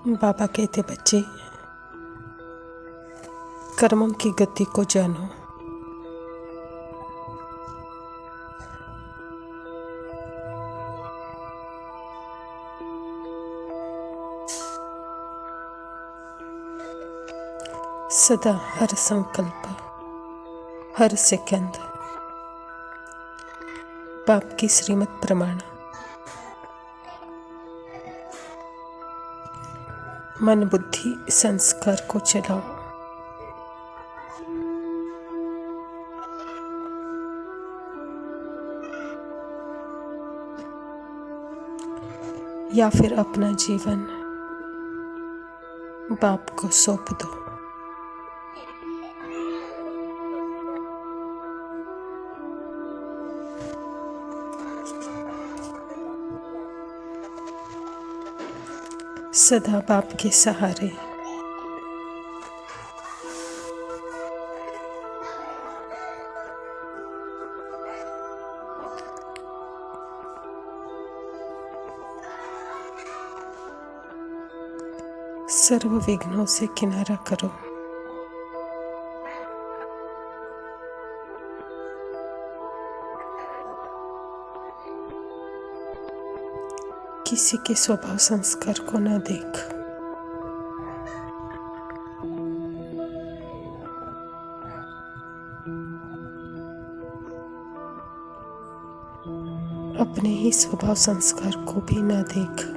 बाबा कहते बच्चे, कर्मों की गति को जानो। सदा हर संकल्प, हर सेकंड बाप की श्रीमत प्रमाण मन बुद्धि संस्कार को चलाओ। या फिर अपना जीवन बाप को सौंप दो। सदा बाप के सहारे सर्व विघ्नों से किनारा करो। किसी के स्वभाव संस्कार को न देख। अपने ही स्वभाव संस्कार को भी न देख।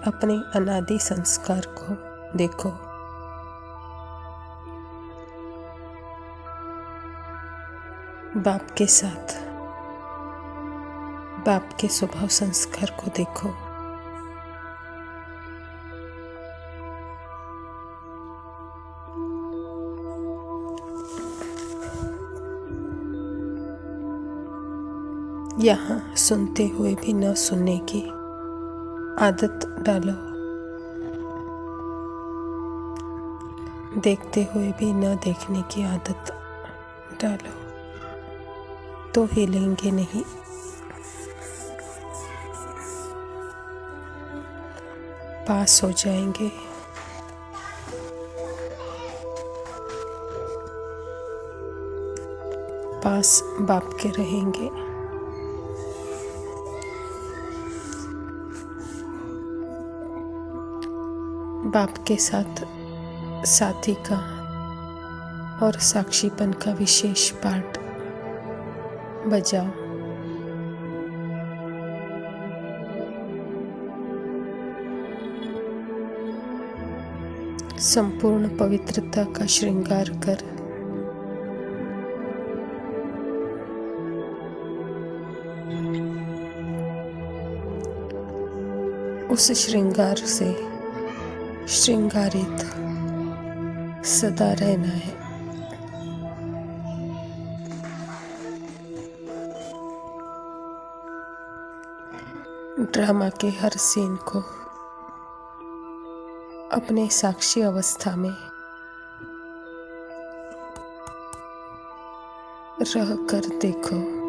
अपने अनादि संस्कार को देखो। बाप के साथ बाप के स्वभाव संस्कार को देखो। यहाँ सुनते हुए भी न सुनने की आदत डालो। देखते हुए भी न देखने की आदत डालो, तो हिलेंगे नहीं। पास हो जाएंगे। पास बाप के रहेंगे। बाप के साथ साथी का और साक्षीपन का विशेष पाठ बजाओ। संपूर्ण पवित्रता का श्रृंगार कर उस श्रृंगार से श्रृंगारित सदा रहना है। ड्रामा के हर सीन को अपने साक्षी अवस्था में रह कर देखो।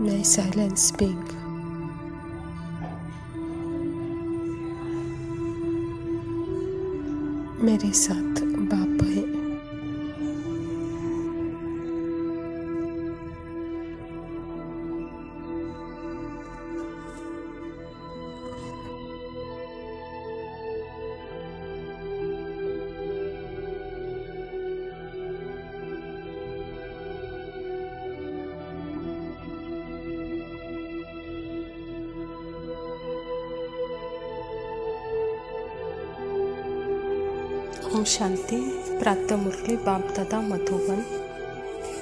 मैं साइलेंस बीइंग मेरे साथ बाप है। ओम शांति। प्रातः मुरली बाप दादा मधुबन।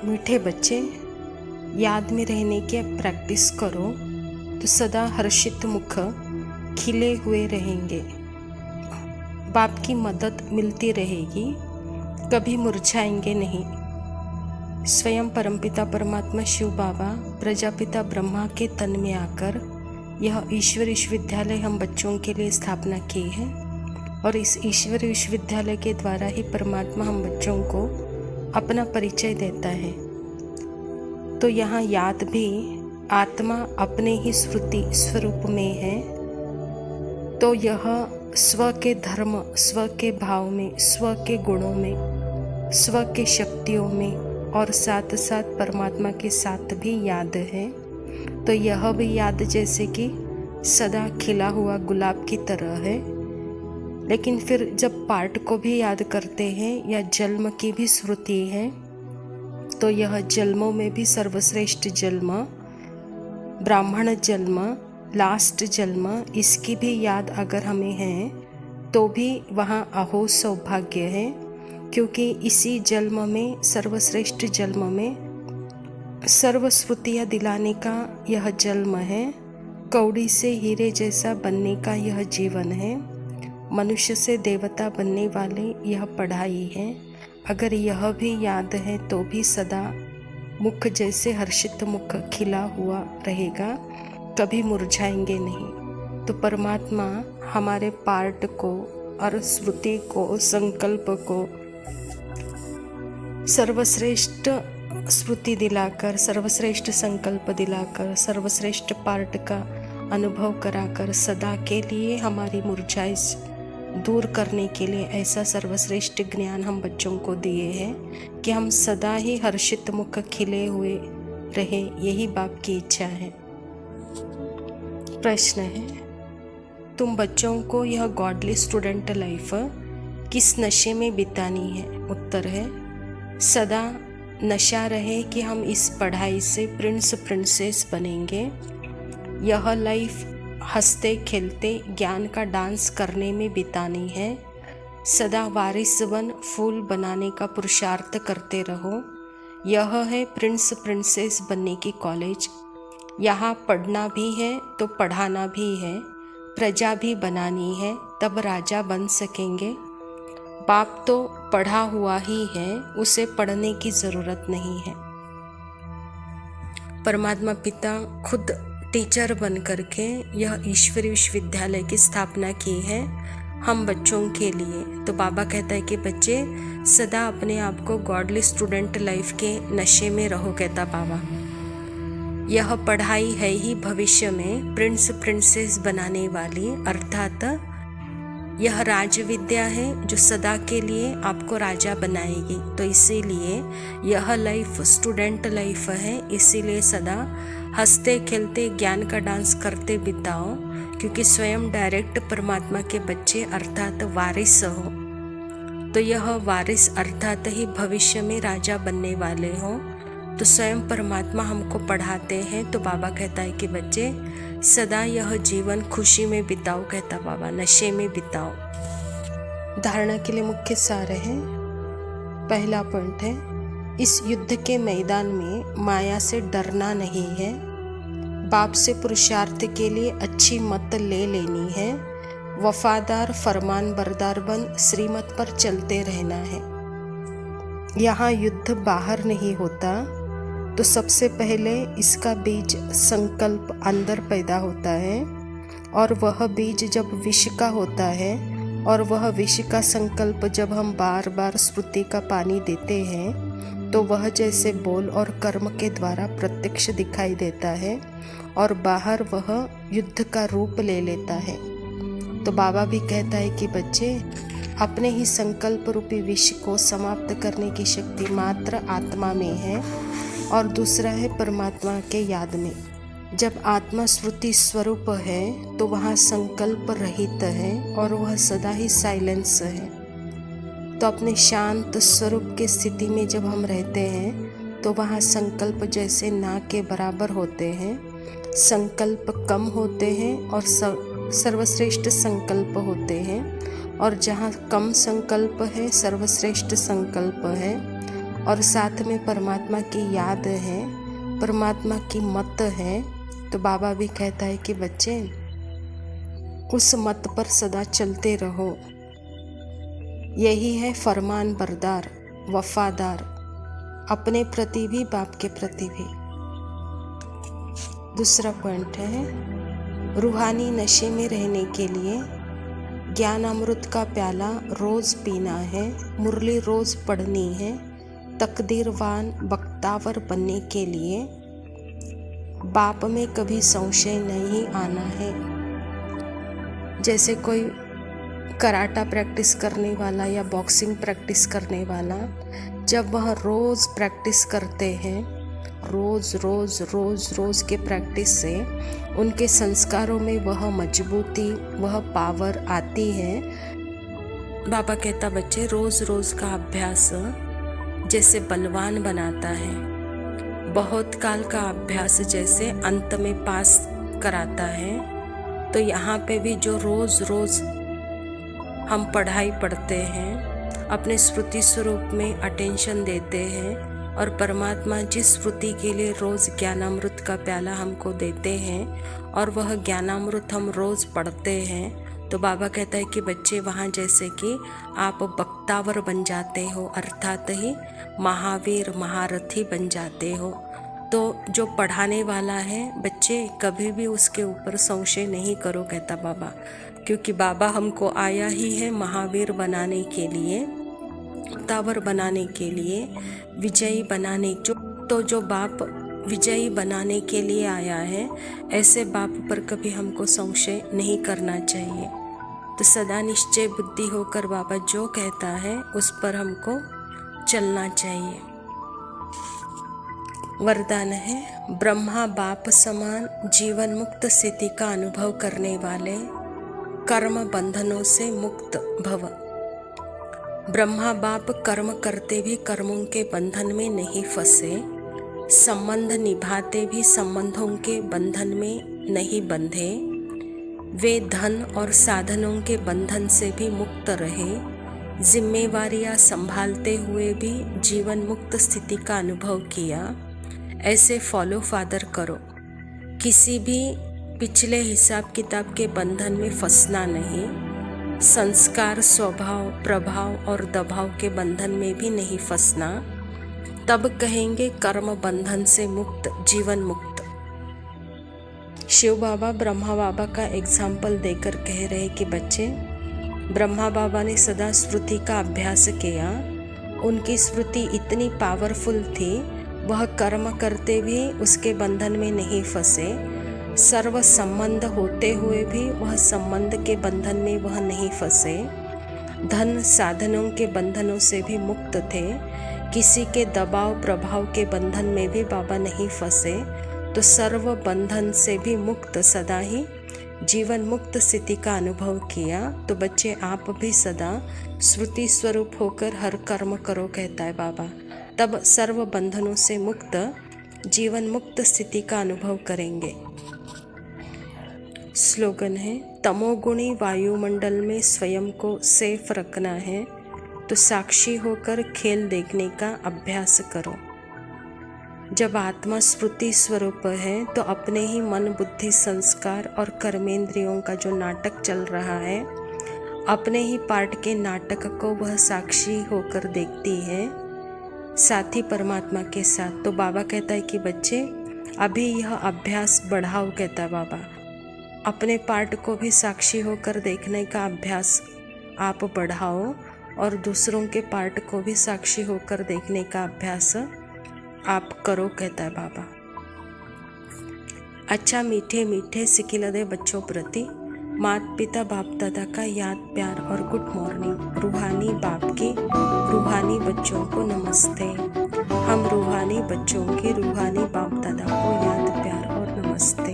मीठे बच्चे, याद में रहने की प्रैक्टिस करो तो सदा हर्षित मुख खिले हुए रहेंगे। बाप की मदद मिलती रहेगी, कभी मुरझाएंगे नहीं। स्वयं परमपिता परमात्मा शिव बाबा प्रजापिता ब्रह्मा के तन में आकर यह ईश्वर विश्वविद्यालय हम बच्चों के लिए स्थापना की है और इस ईश्वर विश्वविद्यालय के द्वारा ही परमात्मा हम बच्चों को अपना परिचय देता है। तो यहाँ याद भी आत्मा अपने ही स्मृति स्वरूप में है। तो यह स्व के धर्म, स्व के भाव में, स्व के गुणों में, स्व के शक्तियों में और साथ साथ परमात्मा के साथ भी याद है। तो यह भी याद जैसे कि सदा खिला हुआ गुलाब की तरह है। लेकिन फिर जब पाठ को भी याद करते हैं या जन्म की भी स्मृति है, तो यह जन्मों में भी सर्वश्रेष्ठ जन्म, ब्राह्मण जन्म, लास्ट जन्म, इसकी भी याद अगर हमें है तो भी वहाँ अहो सौभाग्य है, क्योंकि इसी जन्म में, सर्वश्रेष्ठ जन्म में सर्व स्मृतियाँ दिलाने का यह जन्म है। कौड़ी से हीरे जैसा बनने का यह जीवन है। मनुष्य से देवता बनने वाले यह पढ़ाई है। अगर यह भी याद है तो भी सदा मुख जैसे हर्षित मुख खिला हुआ रहेगा, कभी मुरझाएंगे नहीं। तो परमात्मा हमारे पार्ट को और स्मृति को, संकल्प को सर्वश्रेष्ठ स्मृति दिलाकर, सर्वश्रेष्ठ संकल्प दिलाकर, सर्वश्रेष्ठ पार्ट का अनुभव कराकर सदा के लिए हमारी मुरझाइश दूर करने के लिए ऐसा सर्वश्रेष्ठ ज्ञान हम बच्चों को दिए हैं कि हम सदा ही हर्षित मुख खिले हुए रहे। यही बाप की इच्छा है। प्रश्न है, तुम बच्चों को यह गॉडली स्टूडेंट लाइफ किस नशे में बितानी है? उत्तर है, सदा नशा रहे कि हम इस पढ़ाई से प्रिंस प्रिंसेस बनेंगे। यह लाइफ हंसते खेलते ज्ञान का डांस करने में बितानी है। सदा वारिस बन फूल बनाने का पुरुषार्थ करते रहो। यह है प्रिंस प्रिंसेस बनने की कॉलेज। यहाँ पढ़ना भी है तो पढ़ाना भी है, प्रजा भी बनानी है, तब राजा बन सकेंगे। बाप तो पढ़ा हुआ ही है, उसे पढ़ने की ज़रूरत नहीं है। परमात्मा पिता खुद टीचर बन करके यह ईश्वरी विश्वविद्यालय की स्थापना की है हम बच्चों के लिए। तो बाबा कहता है कि बच्चे सदा अपने आप को गॉडली स्टूडेंट लाइफ के नशे में रहो, कहता बाबा। यह पढ़ाई है ही भविष्य में प्रिंस प्रिंसेस बनाने वाली, अर्थात यह राज विद्या है जो सदा के लिए आपको राजा बनाएगी। तो इसीलिए यह लाइफ स्टूडेंट लाइफ है, इसीलिए सदा हंसते खेलते ज्ञान का डांस करते बिताओ, क्योंकि स्वयं डायरेक्ट परमात्मा के बच्चे अर्थात वारिस हो। तो यह वारिस अर्थात ही भविष्य में राजा बनने वाले हो। तो स्वयं परमात्मा हमको पढ़ाते हैं। तो बाबा कहता है कि बच्चे सदा यह जीवन खुशी में बिताओ, कहता बाबा, नशे में बिताओ। धारणा के लिए मुख्य सार है। पहला पॉइंट है, इस युद्ध के मैदान में माया से डरना नहीं है। बाप से पुरुषार्थ के लिए अच्छी मत ले लेनी है। वफादार फरमान बरदार बन श्रीमत पर चलते रहना है। यहाँ युद्ध बाहर नहीं होता, तो सबसे पहले इसका बीज संकल्प अंदर पैदा होता है, और वह बीज जब विष का होता है और वह विष का संकल्प जब हम बार बार स्मृति का पानी देते हैं, तो वह जैसे बोल और कर्म के द्वारा प्रत्यक्ष दिखाई देता है और बाहर वह युद्ध का रूप ले लेता है। तो बाबा भी कहता है कि बच्चे अपने ही संकल्प रूपी विष को समाप्त करने की शक्ति मात्र आत्मा में है, और दूसरा है परमात्मा के याद में। जब आत्मा स्मृति स्वरूप है तो वहाँ संकल्प रहित है और वह सदा ही साइलेंस है। तो अपने शांत स्वरूप की स्थिति में जब हम रहते हैं तो वहाँ संकल्प जैसे ना के बराबर होते हैं, संकल्प कम होते हैं और सर्वश्रेष्ठ संकल्प होते हैं। और जहाँ कम संकल्प है, सर्वश्रेष्ठ संकल्प है, और साथ में परमात्मा की याद है, परमात्मा की मत है। तो बाबा भी कहता है कि बच्चे उस मत पर सदा चलते रहो। यही है फरमान बरदार, वफादार, अपने प्रति भी बाप के प्रति भी। दूसरा पॉइंट है, रूहानी नशे में रहने के लिए ज्ञान अमृत का प्याला रोज पीना है, मुरली रोज पढ़नी है। तकदीरवान बख्तावर बनने के लिए बाप में कभी संशय नहीं आना है। जैसे कोई कराटा प्रैक्टिस करने वाला या बॉक्सिंग प्रैक्टिस करने वाला, जब वह रोज प्रैक्टिस करते हैं, रोज रोज रोज रोज के प्रैक्टिस से उनके संस्कारों में वह मजबूती, वह पावर आती है। बाबा कहता बच्चे रोज रोज का अभ्यास जैसे बलवान बनाता है, बहुत काल का अभ्यास जैसे अंत में पास कराता है। तो यहाँ पे भी जो रोज रोज हम पढ़ाई पढ़ते हैं, अपने स्मृति स्वरूप में अटेंशन देते हैं और परमात्मा जिस स्मृति के लिए रोज ज्ञानामृत का प्याला हमको देते हैं और वह ज्ञानामृत हम रोज पढ़ते हैं, तो बाबा कहता है कि बच्चे वहाँ जैसे कि आप बख्तावर बन जाते हो, अर्थात ही महावीर महारथी बन जाते हो। तो जो पढ़ाने वाला है बच्चे कभी भी उसके ऊपर संशय नहीं करो, कहता बाबा, क्योंकि बाबा हमको आया ही है महावीर बनाने के लिए, बख्तावर बनाने के लिए, विजयी बनाने। जो बाप विजयी बनाने के लिए आया है, ऐसे बाप पर कभी हमको संशय नहीं करना चाहिए। तो सदा निश्चय बुद्धि होकर बाबा जो कहता है उस पर हमको चलना चाहिए। वरदान है, ब्रह्मा बाप समान जीवन मुक्त स्थिति का अनुभव करने वाले कर्म बंधनों से मुक्त भव। ब्रह्मा बाप कर्म करते भी कर्मों के बंधन में नहीं फंसे, संबंध निभाते भी संबंधों के बंधन में नहीं बंधे, वे धन और साधनों के बंधन से भी मुक्त रहे, जिम्मेवारियां संभालते हुए भी जीवन मुक्त स्थिति का अनुभव किया। ऐसे फॉलो फादर करो, किसी भी पिछले हिसाब किताब के बंधन में फंसना नहीं, संस्कार स्वभाव प्रभाव और दबाव के बंधन में भी नहीं फंसना, तब कहेंगे कर्म बंधन से मुक्त, जीवन मुक्त। शिव बाबा ब्रह्मा बाबा का एग्जाम्पल देकर कह रहे कि बच्चे, ब्रह्मा बाबा ने सदा स्मृति का अभ्यास किया, उनकी स्मृति इतनी पावरफुल थी, वह कर्म करते भी उसके बंधन में नहीं फंसे, सर्व संबंध होते हुए भी वह संबंध के बंधन में वह नहीं फंसे, धन साधनों के बंधनों से भी मुक्त थे, किसी के दबाव प्रभाव के बंधन में भी बाबा नहीं फंसे, तो सर्व बंधन से भी मुक्त, सदा ही जीवन मुक्त स्थिति का अनुभव किया। तो बच्चे आप भी सदा स्मृति स्वरूप होकर हर कर्म करो, कहता है बाबा, तब सर्व बंधनों से मुक्त जीवन मुक्त स्थिति का अनुभव करेंगे। स्लोगन है, तमोगुणी वायुमंडल में स्वयं को सेफ रखना है तो साक्षी होकर खेल देखने का अभ्यास करो। जब आत्मा स्मृति स्वरूप है तो अपने ही मन बुद्धि संस्कार और कर्मेंद्रियों का जो नाटक चल रहा है, अपने ही पार्ट के नाटक को वह साक्षी होकर देखती है, साथी परमात्मा के साथ। तो बाबा कहता है कि बच्चे अभी यह अभ्यास बढ़ाओ, कहता है बाबा, अपने पार्ट को भी साक्षी होकर देखने का अभ्यास आप बढ़ाओ और दूसरों के पार्ट को भी साक्षी होकर देखने का अभ्यास आप करो, कहता है बाबा। अच्छा मीठे मीठे सिकिलदे बच्चों प्रति माता पिता बाप दादा का याद प्यार और गुड मॉर्निंग। रूहानी बाप की रूहानी बच्चों को नमस्ते। हम रूहानी बच्चों के रूहानी बाप दादा को याद प्यार और नमस्ते।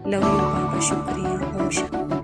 लव यू बाबा, शुक्रिया। ओम शांति।